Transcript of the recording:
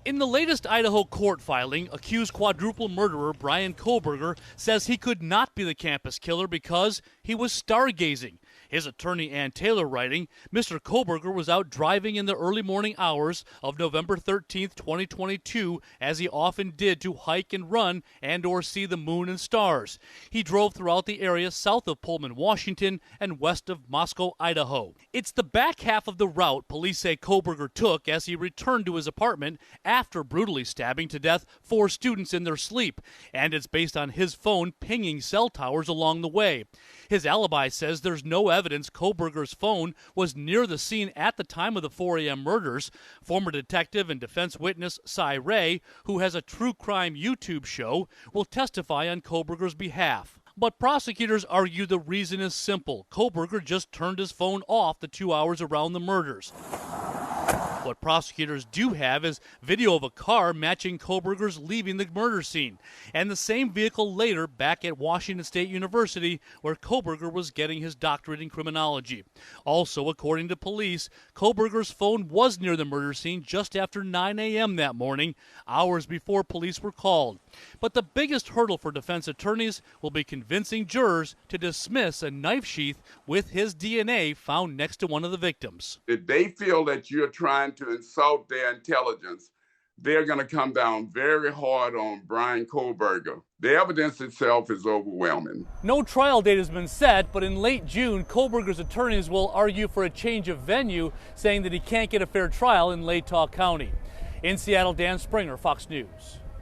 In the latest Idaho court filing, accused quadruple murderer Bryan Kohberger says he could not be the campus killer because he was stargazing. His attorney Ann Taylor writing, Mr. Kohberger was out driving in the early morning hours of November 13, 2022, as he often did to hike and run and or see the moon and stars. He drove throughout the area south of Pullman, Washington, and west of Moscow, Idaho. It's the back half of the route police say Kohberger took as he returned to his apartment after brutally stabbing to death 4 students in their sleep, and it's based on his phone pinging cell towers along the way. His alibi says there's no evidence Kohberger's phone was near the scene at the time of the 4 a.m. murders. Former detective and defense witness Cy Ray, who has a true crime YouTube show, will testify on Kohberger's behalf. But prosecutors argue the reason is simple. Kohberger just turned his phone off the 2 hours around the murders. What prosecutors do have is video of a car matching Kohberger's leaving the murder scene, and the same vehicle later back at Washington State University where Kohberger was getting his doctorate in criminology. Also, according to police, Kohberger's phone was near the murder scene just after 9 a.m. that morning, hours before police were called. But the biggest hurdle for defense attorneys will be convincing jurors to dismiss a knife sheath with his DNA found next to one of the victims. If they feel that you're trying to insult their intelligence, they're going to come down very hard on Bryan Kohberger. The evidence itself is overwhelming. No trial date has been set, but in late June, Kohberger's attorneys will argue for a change of venue, saying that he can't get a fair trial in Latah County. In Seattle, Dan Springer, Fox News.